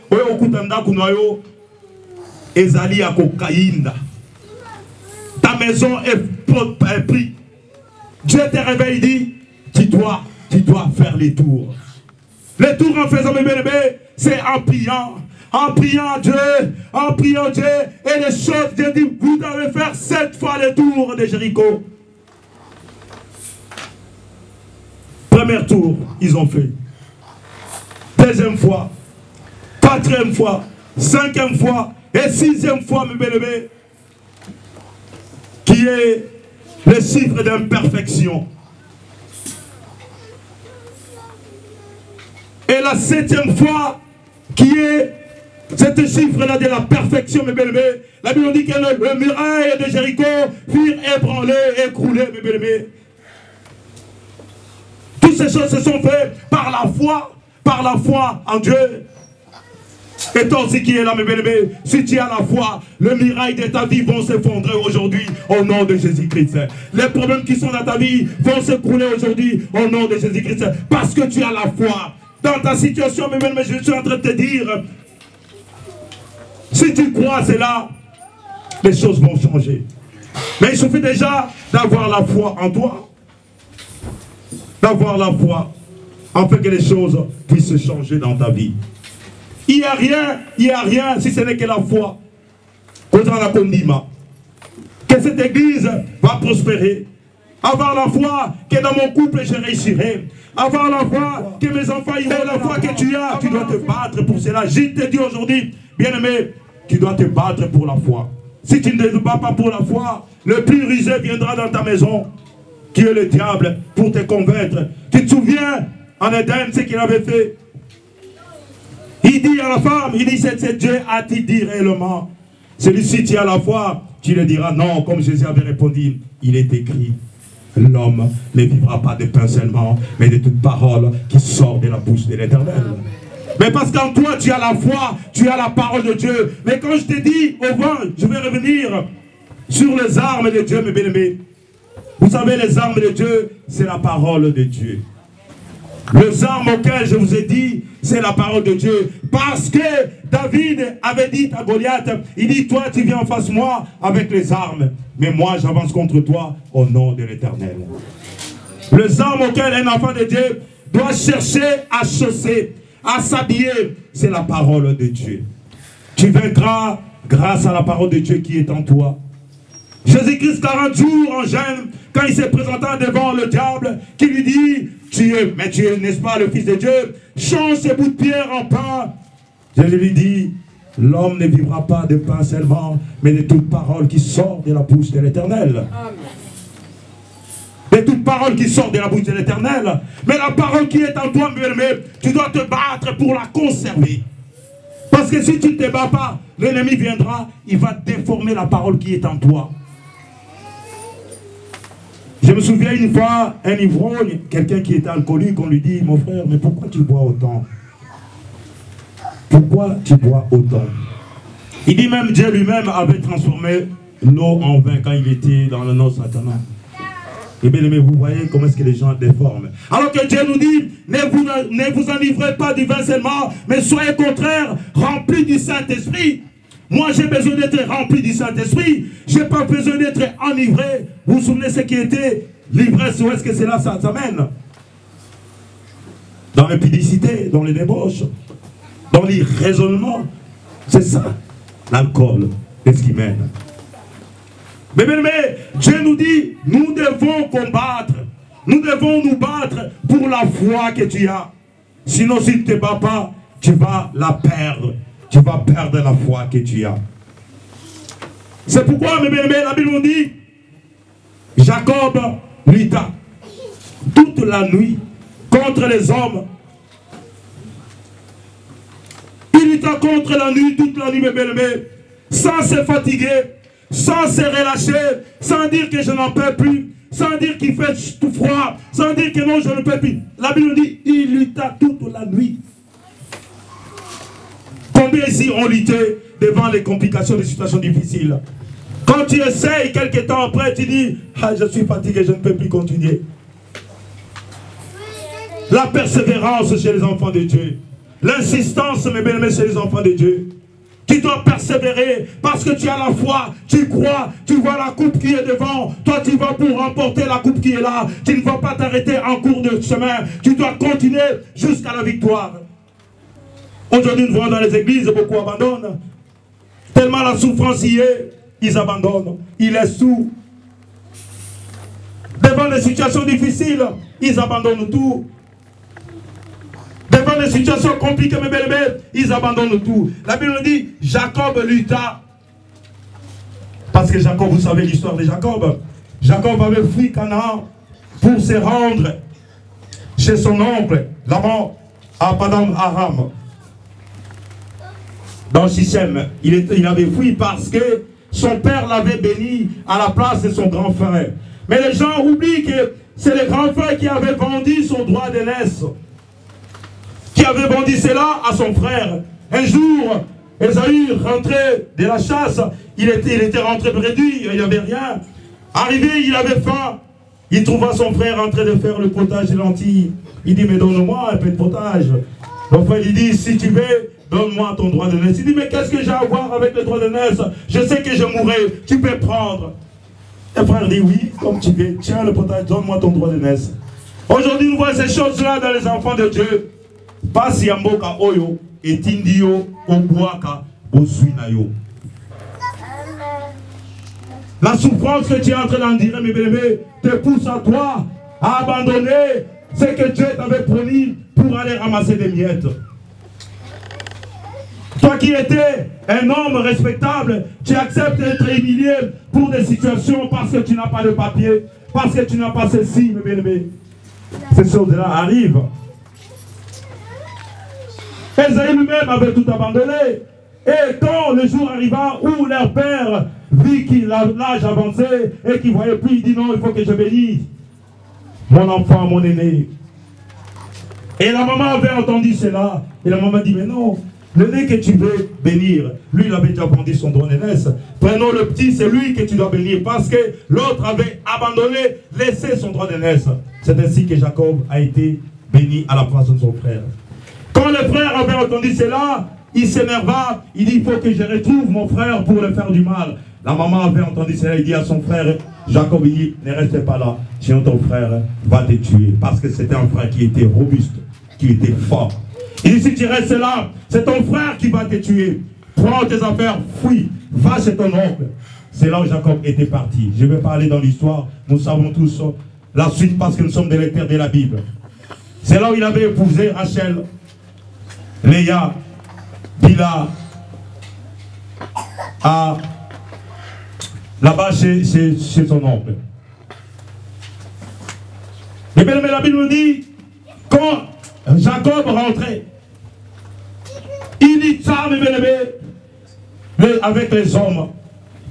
Ezali à cocaïne. Ta maison est prise. Dieu te réveille, dit, tu dois faire les tours. Les tours en faisant, mes bien-aimés, c'est en priant Dieu, et les choses, Dieu dit, vous devez faire 7 fois les tours de Jéricho. Premier tour, ils ont fait. Deuxième fois, 4e fois, 5e fois, et 6e fois, mes bien-aimés, qui est le chiffre d'imperfection. Et la 7e fois, qui est ce chiffre-là de la perfection, mes bien-aimés, la Bible dit que le muraille de Jéricho furent ébranlés, écroulés, mes bien-aimés. Toutes ces choses se sont faites par la foi en Dieu. Et toi aussi qui es là, mes bien-aimés, si tu as la foi, le miracle de ta vie vont s'effondrer aujourd'hui au nom de Jésus-Christ. Les problèmes qui sont dans ta vie vont s'écrouler aujourd'hui au nom de Jésus-Christ. Parce que tu as la foi. Dans ta situation, mes bien-aimés, je suis en train de te dire, si tu crois cela, les choses vont changer. Mais il suffit déjà d'avoir la foi en toi. D'avoir la foi afin que les choses puissent changer dans ta vie. Il n'y a rien si ce n'est que la foi. Que cette église va prospérer. Avoir la foi que dans mon couple je réussirai. Avoir la foi que mes enfants iront. La foi que tu as, tu dois te battre pour cela. Je te dis aujourd'hui, bien-aimé, tu dois te battre pour la foi. si tu ne te bats pas pour la foi, le plus rusé viendra dans ta maison, qui est le diable, pour te convaincre. Tu te souviens, en Éden, ce qu'il avait fait? Il dit à la femme, il dit, c'est Dieu a-t-il dit réellement? Celui-ci, tu as la foi, tu le diras non, comme Jésus avait répondu, il est écrit. L'homme ne vivra pas de pain seulement, mais de toute parole qui sort de la bouche de l'Éternel. Mais parce qu'en toi, tu as la foi, tu as la parole de Dieu. Mais quand je t'ai dit, au vent, je vais revenir sur les armes de Dieu, mes bien-aimés. Vous savez, les armes de Dieu, c'est la parole de Dieu. Les armes auxquelles je vous ai dit, c'est la parole de Dieu. Parce que David avait dit à Goliath, il dit, toi tu viens en face de moi avec les armes, mais moi j'avance contre toi au nom de l'Éternel. Les armes auxquelles un enfant de Dieu doit chercher à chausser, à s'habiller, c'est la parole de Dieu. Tu vaincras grâce à la parole de Dieu qui est en toi. Jésus-Christ, 40 jours en jeûne, quand il s'est présenté devant le diable, qui lui dit, tu es, n'est-ce pas, le Fils de Dieu, change ces bouts de pierre en pain. Jésus lui dit, l'homme ne vivra pas de pain seulement, mais de toute parole qui sort de la bouche de l'Éternel. De toute parole qui sort de la bouche de l'Éternel. Mais la parole qui est en toi, bien-aimé, tu dois te battre pour la conserver. Parce que si tu ne te bats pas, l'ennemi viendra, il va déformer la parole qui est en toi. Je me souviens une fois, un ivrogne, quelqu'un qui était alcoolique, on lui dit, mon frère, mais pourquoi tu bois autant? Pourquoi tu bois autant? Il dit même, Dieu lui-même avait transformé l'eau en vin quand il était dans le nord Satanas. Et bien aimé, vous voyez comment est-ce que les gens déforment. Alors que Dieu nous dit, ne vous enivrez pas du vin seulement, mais soyez au contraire remplis du Saint-Esprit. Moi, j'ai besoin d'être rempli du Saint-Esprit. Je n'ai pas besoin d'être enivré. Vous vous souvenez ce qui était l'ivresse? Où est-ce que c'est là ça mène? Dans l'impudicité, dans les débauches, dans l'irraisonnement. C'est ça, l'alcool, c'est ce qui mène. Mais Dieu nous dit, nous devons combattre. Nous devons nous battre pour la foi que tu as. Sinon, si tu ne te bats pas, tu vas la perdre. Tu vas perdre la foi que tu as. C'est pourquoi, mes bien-aimés, la Bible nous dit, Jacob lutta toute la nuit contre les hommes. Il lutta contre la nuit, toute la nuit, mes bien-aimés, sans se fatiguer, sans se relâcher, sans dire que je n'en peux plus, sans dire qu'il fait tout froid, sans dire que non, je ne peux plus. La Bible nous dit, il lutta toute la nuit. Combien ici ont lutté devant les complications des situations difficiles? Quand tu essayes, quelques temps après, tu dis, ah, je suis fatigué, je ne peux plus continuer. La persévérance chez les enfants de Dieu. L'insistance, mes bien-aimés, chez les enfants de Dieu. Tu dois persévérer parce que tu as la foi, tu crois, tu vois la coupe qui est devant. Toi, tu vas pour remporter la coupe qui est là. Tu ne vas pas t'arrêter en cours de chemin. Tu dois continuer jusqu'à la victoire. Aujourd'hui, nous voyons dans les églises, beaucoup abandonnent. Tellement la souffrance y est, ils abandonnent. Ils laissent tout. Devant les situations difficiles, ils abandonnent tout. Devant les situations compliquées, mes bébés, ils abandonnent tout. La Bible nous dit, Jacob lutta. Parce que Jacob, vous savez l'histoire de Jacob. Jacob avait fui Canaan pour se rendre chez son oncle, Laban, à Paddan Aram. Dans Sichem, il avait fui parce que son père l'avait béni à la place de son grand frère. Mais les gens oublient que c'est le grand frère qui avait vendu son droit d'aînesse. Qui avait vendu cela à son frère. Un jour, Esaü rentrait de la chasse, il était rentré réduit, il n'y avait rien. Arrivé, il avait faim. Il trouva son frère en train de faire le potage de lentilles. Il dit, mais donne-moi un peu de potage. Le frère lui dit, si tu veux, donne-moi ton droit d'aînesse. Il dit, mais qu'est-ce que j'ai à voir avec le droit d'aînesse? Je sais que je mourrai, tu peux prendre. Le frère dit, oui, comme tu veux, tiens le potage, donne-moi ton droit d'aînesse. Aujourd'hui, nous voyons ces choses-là dans les enfants de Dieu. Pasi yamboka oyo, etindio, obuaka, osuinayo. La souffrance que tu es en train d'endurer, mes bébés, te pousse à toi à abandonner ce que Dieu t'avait promis pour aller ramasser des miettes. Toi qui étais un homme respectable, tu acceptes d'être humilié pour des situations parce que tu n'as pas de papier, parce que tu n'as pas ceci, mes bien-aimés. Ces choses-là arrivent. Esaïe lui-même avait tout abandonné. Et quand le jour arriva où leur père vit qu'il a l'âge avancé et qu'il ne voyait plus, il dit non, il faut que je bénisse mon enfant, mon aîné. Et la maman avait entendu cela. Et la maman dit, mais non, le nez que tu veux bénir, lui il avait déjà vendu son droit d'aînesse. Prenons le petit, c'est lui que tu dois bénir. Parce que l'autre avait abandonné, laissé son droit d'aînesse. C'est ainsi que Jacob a été béni à la place de son frère. Quand le frère avait entendu cela, il s'énerva, il dit, il faut que je retrouve mon frère pour le faire du mal. La maman avait entendu cela, il dit à son frère, Jacob, il dit, ne reste pas là, sinon ton frère va te tuer. Parce que c'était un frère qui était robuste, qui était fort. Il dit, si tu restes là, c'est ton frère qui va te tuer. Prends tes affaires, fuis, va chez ton oncle. C'est là où Jacob était parti. Je vais parler dans l'histoire, nous savons tous la suite parce que nous sommes des lecteurs de la Bible. C'est là où il avait épousé Rachel, Léa, Bila, là-bas chez son oncle. Et bien, mais la Bible nous dit, quand Jacob rentrait, il dit ça, mes bien-aimés, avec les hommes.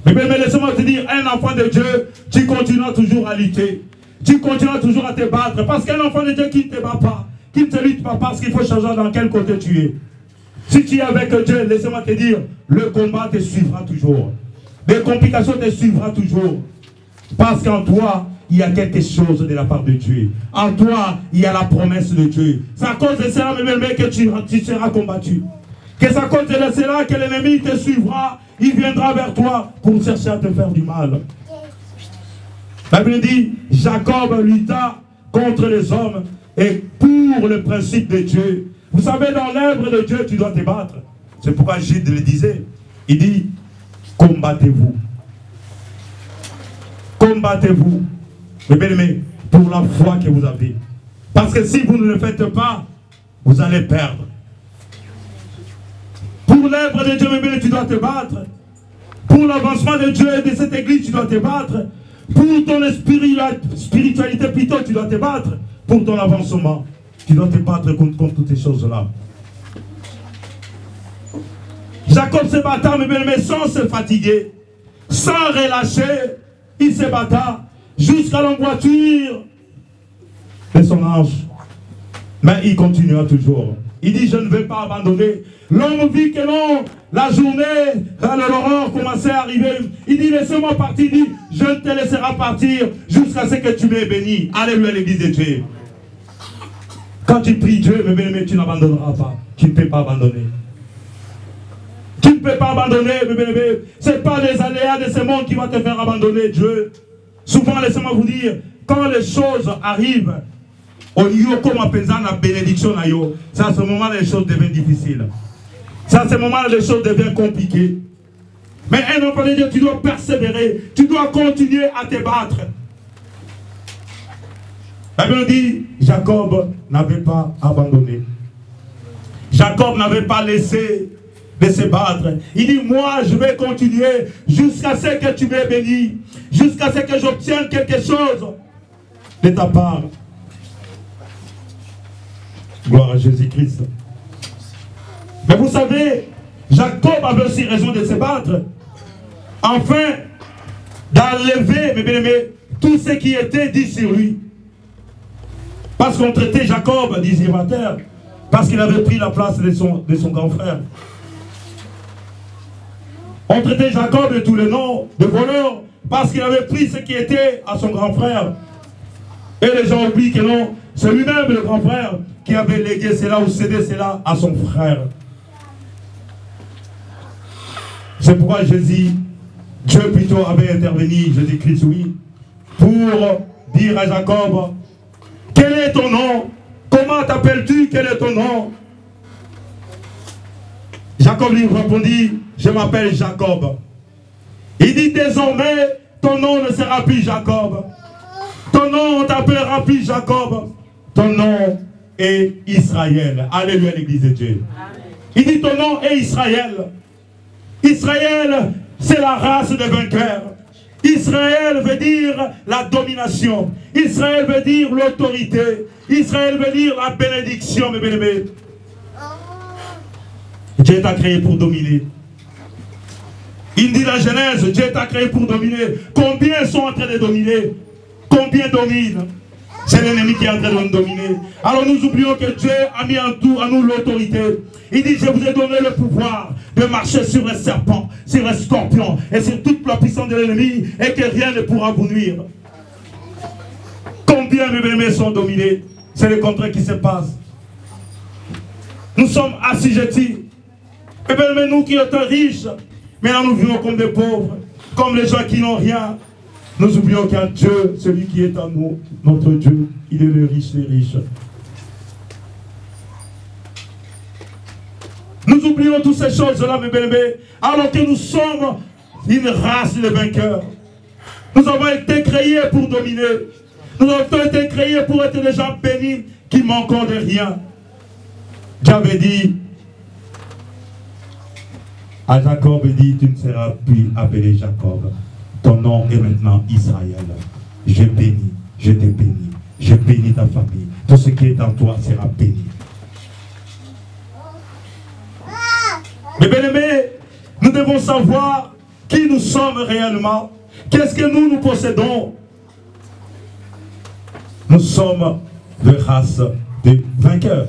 Mais laissez-moi te dire, un enfant de Dieu, tu continueras toujours à lutter. Tu continueras toujours à te battre. Parce qu'un enfant de Dieu qui ne te bat pas, qui ne te lutte pas, parce qu'il faut changer dans quel côté tu es. Si tu es avec Dieu, laissez-moi te dire, le combat te suivra toujours. Les complications te suivront toujours. Parce qu'en toi, il y a quelque chose de la part de Dieu. En toi, il y a la promesse de Dieu. C'est à cause de cela, mes que tu seras combattu. Que c'est à cause de cela que l'ennemi te suivra. Il viendra vers toi pour chercher à te faire du mal. La Bible dit, Jacob lutta contre les hommes et pour le principe de Dieu. Vous savez, dans l'œuvre de Dieu, tu dois te battre. C'est pourquoi Gide le disait. Il dit, combattez-vous. Combattez-vous. Mais bien aimé, pour la foi que vous avez. Parce que si vous ne le faites pas, vous allez perdre. Pour l'œuvre de Dieu, mes bien, tu dois te battre. Pour l'avancement de Dieu et de cette église, tu dois te battre. Pour ton spiritualité, plutôt, tu dois te battre. Pour ton avancement, tu dois te battre contre toutes ces choses-là. Jacob se battait, mes bien, mais sans se fatiguer, sans relâcher, il se battait jusqu'à l'emboîture de son ange. Mais il continua toujours. Il dit, je ne vais pas abandonner. L'homme vit que non, la journée, l'aurore commençait à arriver. Il dit, laissez-moi partir. Il dit, je ne te laisserai partir jusqu'à ce que tu m'aies béni. Alléluia, l'église de Dieu. Quand tu pries Dieu, mais tu n'abandonneras pas. Tu ne peux pas abandonner. Tu ne peux pas abandonner, bébé. Ce n'est pas les aléas de ce monde qui vont te faire abandonner Dieu. Souvent, laissez-moi vous dire, quand les choses arrivent, au niveau comme on appelle ça la bénédiction, c'est à ce moment les choses deviennent difficiles. C'est à ce moment les choses deviennent compliquées. Mais un enfant de Dieu, tu dois persévérer, tu dois continuer à te battre. La Bible dit, Jacob n'avait pas abandonné. Jacob n'avait pas laissé de se battre. Il dit, moi je vais continuer jusqu'à ce que tu m'aies béni, jusqu'à ce que j'obtienne quelque chose de ta part. Gloire à Jésus-Christ. Mais vous savez, Jacob avait aussi raison de se battre, afin d'enlever, mes bien-aimés, tout ce qui était dit sur lui. Parce qu'on traitait Jacob d'usurpateur, parce qu'il avait pris la place de son grand frère. On traitait Jacob de tous les noms de voleur, parce qu'il avait pris ce qui était à son grand frère. Et les gens oublient que non, c'est lui-même le grand frère qui avait légué cela ou cédé cela à son frère. C'est pourquoi Jésus, Dieu plutôt avait intervenu, Jésus-Christ, oui, pour dire à Jacob, quel est ton nom? Comment t'appelles-tu? Quel est ton nom? Jacob lui répondit, je m'appelle Jacob. Il dit, désormais, ton nom ne sera plus Jacob. Ton nom, on t'appellera plus Jacob. Ton nom est Israël. Alléluia, l'église de Dieu. Il dit ton nom est Israël. Israël, c'est la race des vainqueurs. Israël veut dire la domination. Israël veut dire l'autorité. Israël veut dire la bénédiction, mes bien-aimés. Dieu t'a créé pour dominer. Il dit dans Genèse, Dieu t'a créé pour dominer. Combien sont en train de dominer? Combien dominent? C'est l'ennemi qui est en train de nous dominer. Alors nous oublions que Dieu a mis en nous l'autorité. Il dit, je vous ai donné le pouvoir de marcher sur les serpents, sur les scorpions et sur toute la puissance de l'ennemi et que rien ne pourra vous nuire. Combien mes bien-aimés sont dominés? C'est le contraire qui se passe. Nous sommes assujettis. Et bien, nous qui sommes riches, maintenant nous vivons comme des pauvres, comme les gens qui n'ont rien. Nous oublions qu'un Dieu, celui qui est en nous, notre Dieu, il est le riche des riches. Nous oublions toutes ces choses-là, mes bien-aimés, alors que nous sommes une race de vainqueurs. Nous avons été créés pour dominer. Nous avons été créés pour être des gens bénis qui manquent de rien. Dieu avait dit à Jacob, il dit, tu ne seras plus appelé Jacob. Ton nom est maintenant Israël. Je bénis, je te bénis. Je bénis ta famille. Tout ce qui est en toi sera béni. Mais bien aimés, nous devons savoir qui nous sommes réellement. Qu'est-ce que nous possédons? Nous sommes de race de vainqueurs.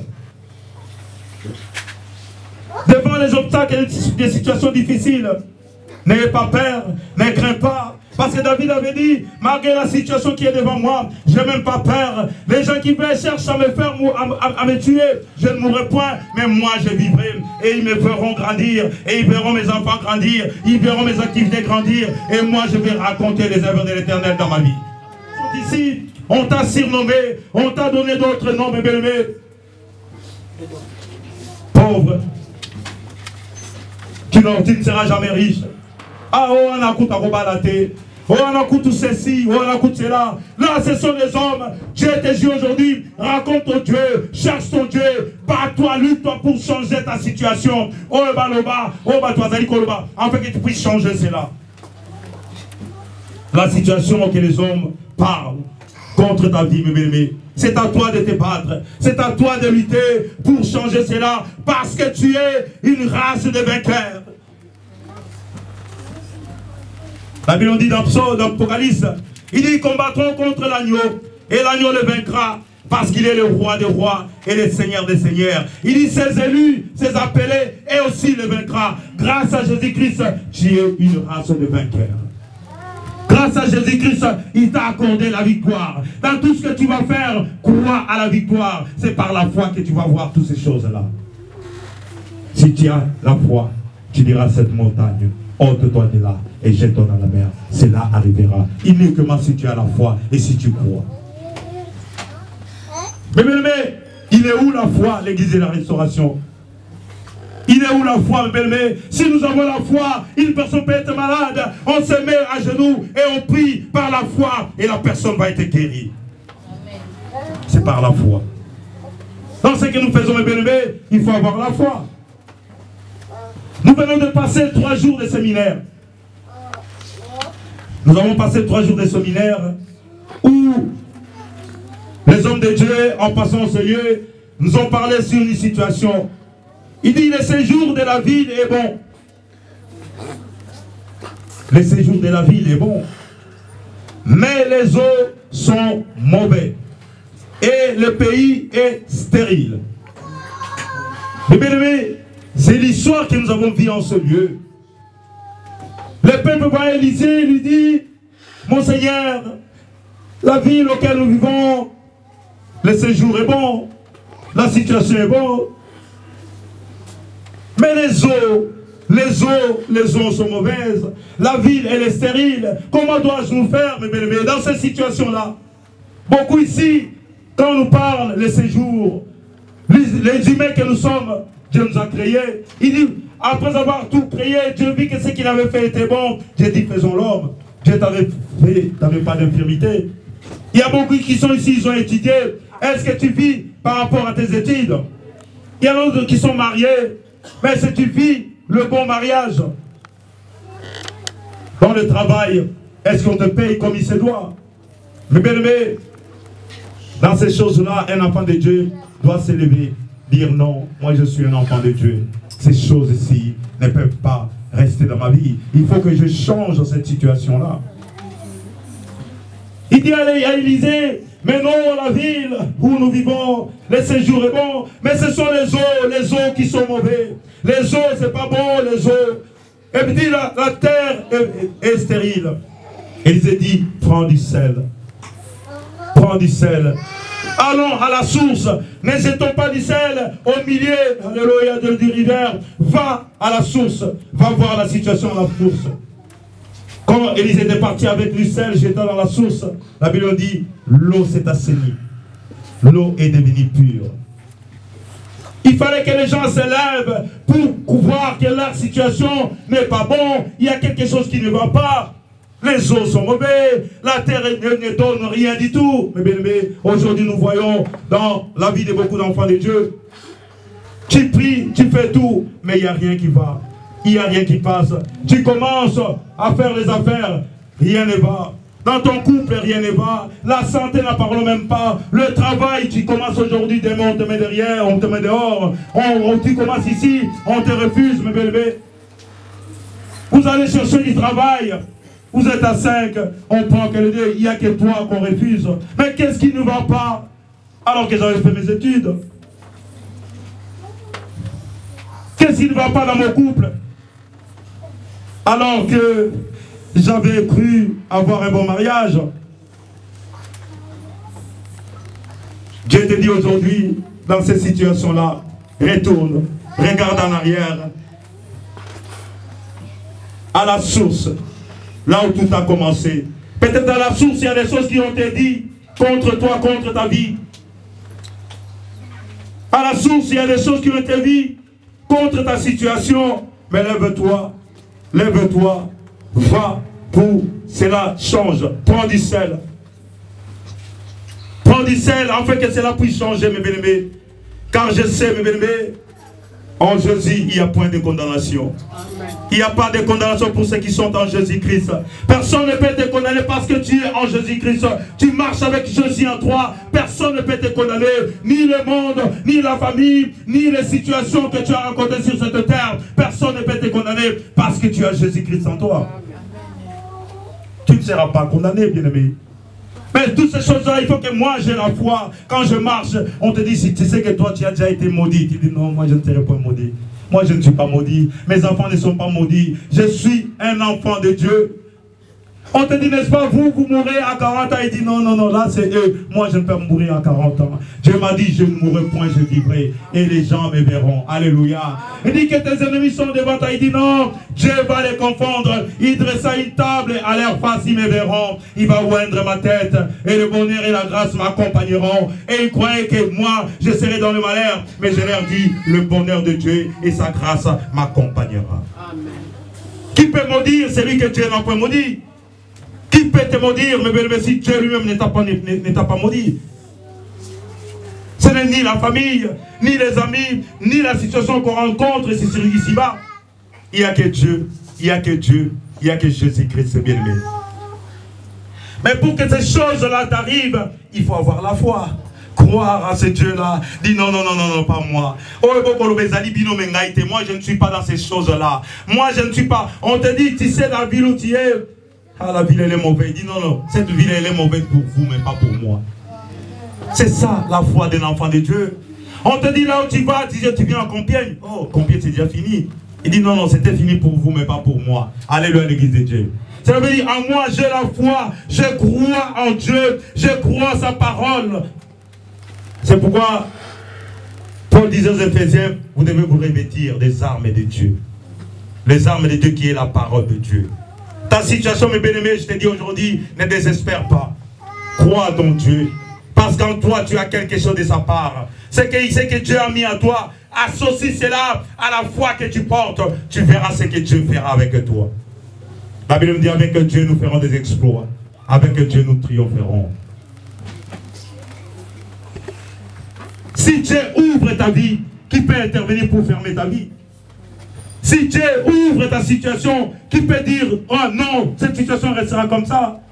Devant les obstacles et des situations difficiles, n'ayez pas peur, ne crains pas. Parce que David avait dit, malgré la situation qui est devant moi, je n'ai même pas peur. Les gens qui cherchent à me faire à me tuer, je ne mourrai point, mais moi je vivrai. Et ils me verront grandir, et ils verront mes enfants grandir, ils verront mes activités grandir, et moi je vais raconter les œuvres de l'Éternel dans ma vie. Ici, on t'a surnommé, on t'a donné d'autres noms, mes bien-aimés. Pauvre, tu ne seras jamais riche. Ah, oh, on a coûté à rebalater. Oh, on a coûté tout ceci. Oh, on a coûté cela. Là, ce sont des hommes. Dieu te dit aujourd'hui, raconte ton Dieu, cherche ton Dieu, bats-toi, lutte-toi pour changer ta situation. Oh, baloba, oh, toi, zali koloba, afin que tu puisses changer cela. La situation que les hommes parlent contre ta vie, mes bien-aimés. C'est à toi de te battre. C'est à toi de lutter pour changer cela. Parce que tu es une race de vainqueurs. La Bible dit dans l'Apocalypse, il dit, ils combattront contre l'agneau. Et l'agneau le vaincra. Parce qu'il est le roi des rois et le seigneur des seigneurs. Il dit, ses élus, ses appelés, et aussi le vaincra. Grâce à Jésus-Christ, tu es une race de vainqueurs. Grâce à Jésus-Christ, il t'a accordé la victoire. Dans tout ce que tu vas faire, crois à la victoire. C'est par la foi que tu vas voir toutes ces choses-là. Si tu as la foi, tu diras cette montagne, ôte-toi de là et jette-toi dans la mer. Cela arrivera. Uniquement si tu as la foi et si tu crois. Mais il est où la foi, l'église de la restauration? Il est où la foi, mes si nous avons la foi, une personne peut être malade, on se met à genoux et on prie par la foi et la personne va être guérie. C'est par la foi. Dans ce que nous faisons, mes bien-aimés, il faut avoir la foi. Nous venons de passer 3 jours de séminaire. Nous avons passé 3 jours de séminaire où les hommes de Dieu, en passant ce lieu, nous ont parlé sur une situation. Il dit, le séjour de la ville est bon. Le séjour de la ville est bon. Mais les eaux sont mauvais. Et le pays est stérile. Mais bien aimé, c'est l'histoire que nous avons vue en ce lieu. Le peuple va à Élysée et lui dit, mon Seigneur, la ville auquel nous vivons, le séjour est bon, la situation est bonne. Mais les eaux sont mauvaises. La ville, elle est stérile. Comment dois-je nous faire, mes bien-aimés, dans cette situation-là? Beaucoup ici, quand on nous parle, les séjours, les humains que nous sommes, Dieu nous a créés. Il dit, après avoir tout créé, Dieu vit que ce qu'il avait fait était bon. Dieu dit, faisons l'homme. Dieu t'avait fait, tu n'avais pas d'infirmité. Il y a beaucoup qui sont ici, ils ont étudié. Est-ce que tu vis par rapport à tes études? Il y a d'autres qui sont mariés. Mais si tu vis le bon mariage, dans le travail, est-ce qu'on te paye comme il se doit? Mais bien aimé, dans ces choses-là, un enfant de Dieu doit s'élever, dire non, moi je suis un enfant de Dieu. Ces choses-ci ne peuvent pas rester dans ma vie. Il faut que je change cette situation-là. Il dit à Élisée, mais non, la ville où nous vivons, le séjour est bon, mais ce sont les eaux qui sont mauvais. Les eaux, c'est pas bon, les eaux. Et puis dit, la terre est stérile. Élisée dit, prends du sel. Prends du sel. Allons à la source. Ne jetons pas du sel au milieu, alléluia, du rivière. Va à la source. Va voir la situation à la source. Quand Élisée est parti avec du sel, jetant dans la source, la Bible dit, l'eau s'est assainie. L'eau est devenue pure. Il fallait que les gens s'élèvent pour voir que leur situation n'est pas bonne. Il y a quelque chose qui ne va pas. Les eaux sont mauvais, la terre ne donne rien du tout. Mais bien aimé, aujourd'hui nous voyons dans la vie de beaucoup d'enfants de Dieu, tu pries, tu fais tout, mais il n'y a rien qui va. Il n'y a rien qui passe. Tu commences à faire les affaires, rien ne va. Dans ton couple, rien ne va. La santé, n'en parlons même pas. Le travail, tu commences aujourd'hui, demain, on te met derrière, on te met dehors. Tu commences ici, on te refuse, mes bébés. Vous allez chercher du travail. Vous êtes à 5, on prend que les deux, il n'y a que toi qu'on refuse. Mais qu'est-ce qui ne va pas? Alors que j'avais fait mes études. Qu'est-ce qui ne va pas dans mon couple? Alors que j'avais cru avoir un bon mariage. Dieu te dit aujourd'hui, dans ces situations-là, retourne, regarde en arrière, à la source, là où tout a commencé. Peut-être dans la source, il y a des choses qui ont été dites contre toi, contre ta vie. À la source, il y a des choses qui ont été dites contre ta situation. Mais lève-toi, lève-toi, va pour cela change. Prends du sel. Prends du sel, afin que cela puisse changer, mes bien-aimés. Car je sais, mes bien-aimés, en Jésus, il n'y a point de condamnation. Il n'y a pas de condamnation pour ceux qui sont en Jésus-Christ. Personne ne peut te condamner parce que tu es en Jésus-Christ. Tu marches avec Jésus en toi. Personne ne peut te condamner. Ni le monde, ni la famille, ni les situations que tu as rencontrées sur cette terre. Personne ne peut te condamner parce que tu as Jésus-Christ en toi. Tu ne seras pas condamné, bien-aimé. Mais toutes ces choses-là, il faut que moi j'ai la foi. Quand je marche, on te dit, si tu sais que toi tu as déjà été maudit. Tu dis, non, moi je ne serai pas maudit. Moi je ne suis pas maudit. Mes enfants ne sont pas maudits. Je suis un enfant de Dieu. On te dit, n'est-ce pas, vous mourrez à 40 ans. Il dit, non, non, non, là c'est eux. Moi je ne peux pas mourir à 40 ans. Dieu m'a dit, je ne mourrai point, je vivrai. Et les gens me verront. Alléluia. Il dit que tes ennemis sont devant toi. Il dit, non, Dieu va les confondre. Il dressa une table à leur face, ils me verront. Il va oindre ma tête. Et le bonheur et la grâce m'accompagneront. Et ils croyaient que moi, je serai dans le malheur. Mais je leur dis, le bonheur de Dieu et sa grâce m'accompagnera. Qui peut maudire celui que Dieu n'a pas maudit? Qui peut te maudire, mais si Dieu lui-même ne t'a pas maudit? Ce n'est ni la famille, ni les amis, ni la situation qu'on rencontre ici-bas. Il n'y a que Dieu, il n'y a que Dieu, il n'y a que Jésus-Christ, c'est bien aimé. Mais pour que ces choses-là t'arrivent, il faut avoir la foi. Croire à ce Dieu-là. Dis non, non, non, non, non, pas moi. Moi, je ne suis pas dans ces choses-là. Moi, je ne suis pas. On te dit, tu sais la ville où tu es. Ah, la ville, elle est mauvaise. Il dit non, non, cette ville, elle est mauvaise pour vous, mais pas pour moi. C'est ça, la foi d'un enfant de Dieu. On te dit là où tu vas, tu viens à Compiègne. Oh, Compiègne, c'est déjà fini. Il dit non, non, c'était fini pour vous, mais pas pour moi. Alléluia, l'église de Dieu. Ça veut dire, en moi, j'ai la foi, je crois en Dieu, je crois à sa parole. C'est pourquoi Paul disait aux Éphésiens, vous devez vous revêtir des armes de Dieu. Les armes de Dieu qui est la parole de Dieu. Ta situation, mes bien-aimés, je te dis aujourd'hui, ne désespère pas. Crois en Dieu. Parce qu'en toi, tu as quelque chose de sa part. C'est que Dieu a mis en toi. Associe cela à la foi que tu portes. Tu verras ce que Dieu fera avec toi. La Bible me dit, avec Dieu, nous ferons des exploits. Avec Dieu, nous triompherons. Si Dieu ouvre ta vie, qui peut intervenir pour fermer ta vie? Si Dieu ouvre ta situation, qui peut dire, oh non, cette situation restera comme ça?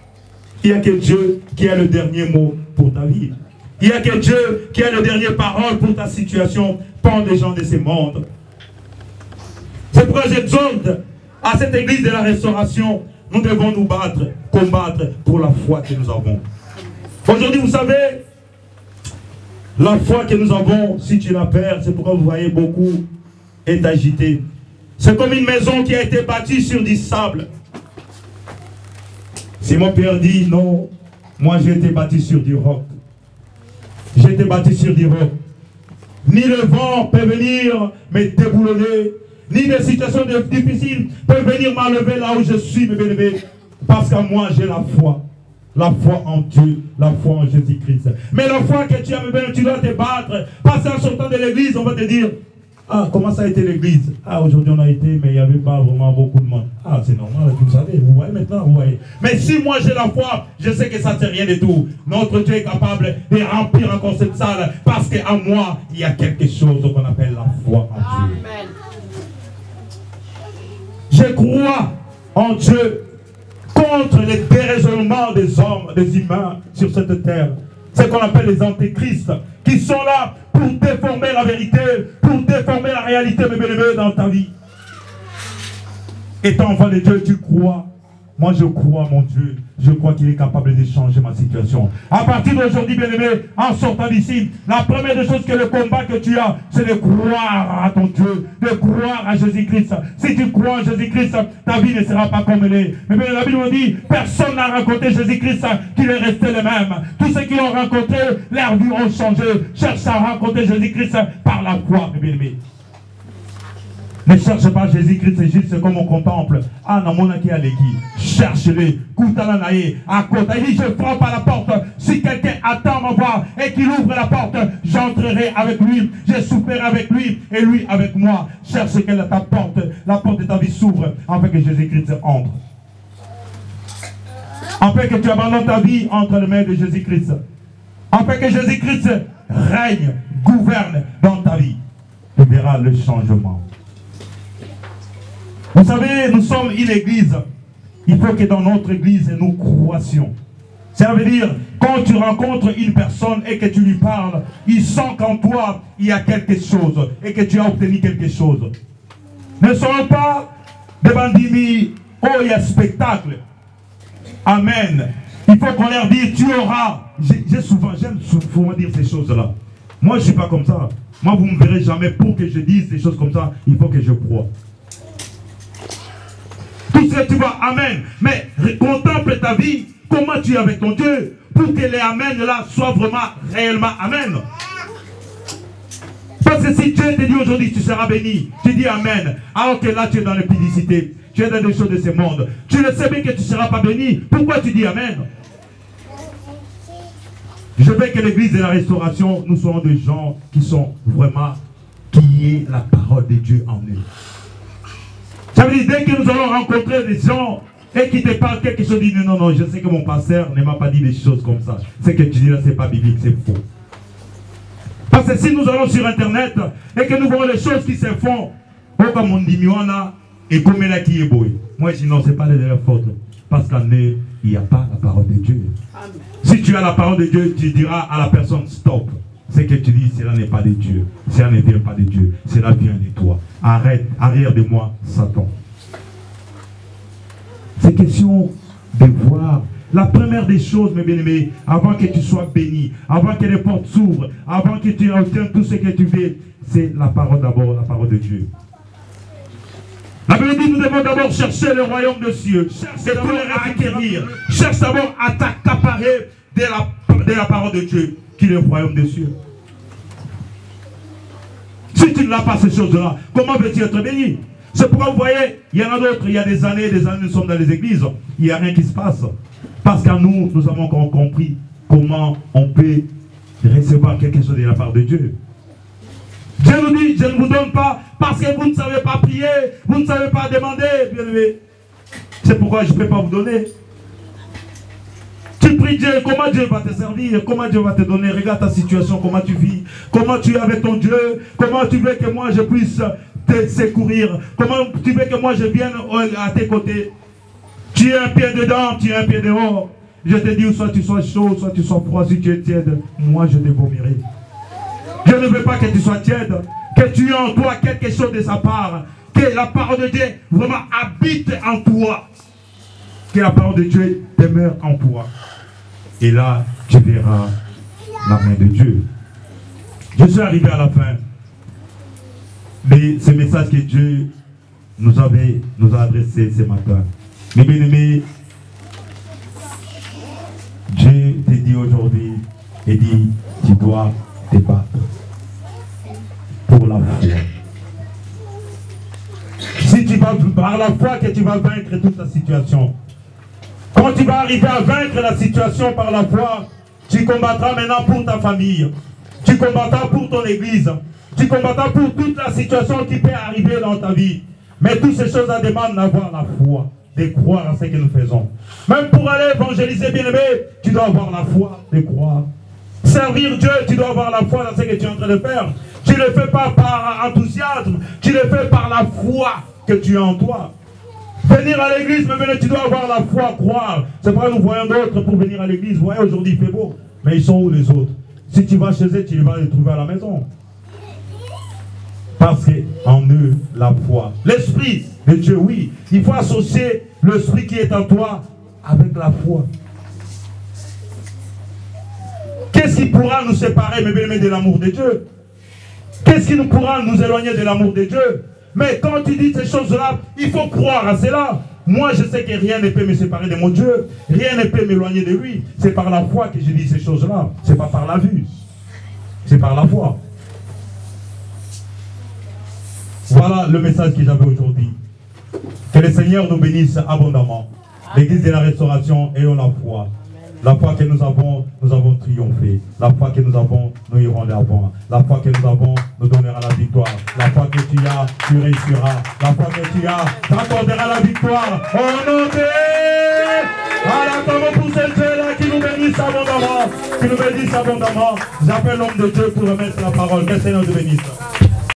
Il n'y a que Dieu qui a le dernier mot pour ta vie. Il n'y a que Dieu qui a le dernier parole pour ta situation, pas des gens de ce monde. C'est pourquoi j'exhorte à cette église de la restauration, nous devons nous battre, combattre pour la foi que nous avons. Aujourd'hui, vous savez, la foi que nous avons, si tu la perds, c'est pourquoi vous voyez beaucoup est agité. C'est comme une maison qui a été bâtie sur du sable. Simon Pierre dit, non, moi j'ai été bâti sur du roc. J'ai été bâti sur du roc. Ni le vent peut venir me déboulonner, ni des situations difficiles peuvent venir m'enlever là où je suis, mes bien-aimés. Parce qu'à moi j'ai la foi. La foi en Dieu, la foi en Jésus-Christ. Mais la foi que tu as, tu dois te battre. Parce qu'en sortant de l'église, on va te dire, ah, comment ça a été l'église? Ah, aujourd'hui on a été, mais il n'y avait pas vraiment beaucoup de monde. Ah, c'est normal, vous savez, vous voyez maintenant, vous voyez. Mais si moi j'ai la foi, je sais que ça c'est rien du tout. Notre Dieu est capable de remplir encore cette salle. Parce qu'en moi, il y a quelque chose qu'on appelle la foi en Dieu. Amen. Je crois en Dieu contre les déraisonnements des hommes, des humains sur cette terre. C'est qu'on appelle les antéchrists, qui sont là pour déformer la vérité, pour déformer la réalité, mes bien-aimés, dans ta vie. Étant enfant de Dieu, tu crois. Moi, je crois, mon Dieu. Je crois qu'il est capable de changer ma situation. À partir d'aujourd'hui, bien-aimé, en sortant d'ici, la première des choses que le combat que tu as, c'est de croire à ton Dieu, de croire à Jésus-Christ. Si tu crois en Jésus-Christ, ta vie ne sera pas comme elle est. Mais bien, la Bible nous dit, personne n'a rencontré Jésus-Christ qu'il est resté le même. Tous ceux qui l'ont rencontré, leurs vies ont changé. Cherche à rencontrer Jésus-Christ par la foi, mes bien-aimés. Ne cherche pas Jésus-Christ, c'est juste comme on contemple. Ah, non, mon qui a l'équipe. Cherche-le. Koutalanaye. À côté. Il dit, je frappe à la porte. Si quelqu'un attend ma voix et qu'il ouvre la porte, j'entrerai avec lui. Je souperai avec lui et lui avec moi. Cherche qu'elle ta porte. La porte de ta vie s'ouvre afin que Jésus-Christ entre. Afin que tu abandonnes ta vie entre les mains de Jésus-Christ. Afin que Jésus-Christ règne, gouverne dans ta vie. Tu verras le changement. Vous savez, nous sommes une église. Il faut que dans notre église, nous croissions. Ça veut dire, quand tu rencontres une personne et que tu lui parles, il sent qu'en toi, il y a quelque chose et que tu as obtenu quelque chose. Ne soyons pas des bandits, oh, il y a spectacle. Amen. Il faut qu'on leur dise, tu auras. J'aime souvent dire ces choses-là. Moi, je ne suis pas comme ça. Moi, vous ne me verrez jamais pour que je dise des choses comme ça. Il faut que je croie. Tout ce que tu vois, amen. Mais contemple ta vie, comment tu es avec ton Dieu, pour que les amen là soient vraiment, réellement amen. Parce que si Dieu te dit aujourd'hui, tu seras béni, tu dis amen, alors que là tu es dans l'épidicité, tu es dans les choses de ce monde, tu le sais bien que tu ne seras pas béni, pourquoi tu dis amen? Je veux que l'église de la restauration, nous soyons des gens qui sont vraiment, qui est la parole de Dieu en eux. Ça veut dire, dès que nous allons rencontrer des gens et qui te parlent quelque chose, dis non, non, je sais que mon pasteur ne m'a pas dit des choses comme ça. Ce que tu dis là, ce n'est pas biblique, c'est faux. Parce que si nous allons sur Internet et que nous voyons les choses qui se font, oh, comme on dit, et comme là qui est beau. Moi, je dis non, ce n'est pas de leur faute. Parce qu'en eux, il n'y a pas la parole de Dieu. Amen. Si tu as la parole de Dieu, tu diras à la personne, stop. Ce que tu dis, cela n'est pas de Dieu. Cela ne vient pas de Dieu. Cela vient de toi. Arrête, arrière de moi, Satan. C'est question de voir. La première des choses, mes bien-aimés, avant que tu sois béni, avant que les portes s'ouvrent, avant que tu obtiennes tout ce que tu veux, c'est la parole d'abord, la parole de Dieu. La Bible dit, nous devons d'abord chercher le royaume de cieux. Cherche d'abord à acquérir. Cherche d'abord à t'accaparer de la parole de Dieu, qui est le royaume des cieux. Si tu n'as pas ces choses-là, comment veux-tu être béni? C'est pourquoi vous voyez, il y en a d'autres, il y a des années, nous sommes dans les églises, il n'y a rien qui se passe. Parce qu'à nous, nous avons encore compris comment on peut recevoir quelque chose de la part de Dieu. Dieu nous dit, je ne vous donne pas parce que vous ne savez pas prier, vous ne savez pas demander, bien-aimé. C'est pourquoi je ne peux pas vous donner. Tu pries Dieu, comment Dieu va te servir, comment Dieu va te donner, regarde ta situation, comment tu vis, comment tu es avec ton Dieu, comment tu veux que moi je puisse te secourir? Comment tu veux que moi je vienne à tes côtés? Tu es un pied dedans, tu es un pied dehors. Je te dis, soit tu sois chaud, soit tu sois froid, si tu es tiède, moi je te vomirai. Je ne veux pas que tu sois tiède, que tu aies en toi quelque chose de sa part, que la parole de Dieu vraiment habite en toi, que la parole de Dieu demeure en toi. Et là, tu verras la main de Dieu. Je suis arrivé à la fin de ce message que Dieu nous a adressé ce matin. Mes bien-aimés, Dieu te dit aujourd'hui, et dit, tu dois te battre pour la foi. Si tu vas par la foi que tu vas vaincre toute la situation. Quand tu vas arriver à vaincre la situation par la foi, tu combattras maintenant pour ta famille. Tu combattras pour ton église. Tu combattras pour toute la situation qui peut arriver dans ta vie. Mais toutes ces choses demandent d'avoir la foi, de croire à ce que nous faisons. Même pour aller évangéliser, bien-aimé, tu dois avoir la foi de croire. Servir Dieu, tu dois avoir la foi dans ce que tu es en train de faire. Tu ne le fais pas par enthousiasme, tu le fais par la foi que tu as en toi. Venir à l'église, mais tu dois avoir la foi, croire. C'est pourquoi nous voyons d'autres pour venir à l'église. Vous voyez, aujourd'hui il fait beau. Mais ils sont où les autres? Si tu vas chez eux, tu vas les trouver à la maison. Parce qu'en eux, la foi. L'esprit de Dieu, oui. Il faut associer l'esprit qui est en toi avec la foi. Qu'est-ce qui pourra nous séparer, mes bien-aimés, de l'amour de Dieu? Qu'est-ce qui nous pourra nous éloigner de l'amour de Dieu? Mais quand tu dis ces choses-là, il faut croire à cela. Moi, je sais que rien ne peut me séparer de mon Dieu. Rien ne peut m'éloigner de lui. C'est par la foi que je dis ces choses-là. Ce n'est pas par la vue. C'est par la foi. Voilà le message que j'avais aujourd'hui. Que le Seigneur nous bénisse abondamment. L'église de la restauration, ayons la foi. La foi que nous avons triomphé. La foi que nous avons, nous irons l'avant. La foi que nous avons, nous donnera la victoire. La foi que tu as, tu réussiras. La foi que tu as, t'accordera la victoire. Au nom de... Alors, pour ces dieux-là qui nous bénissent abondamment. Qui nous bénissent abondamment. J'appelle l'homme de Dieu pour remettre la parole. Que le Seigneur nous bénisse.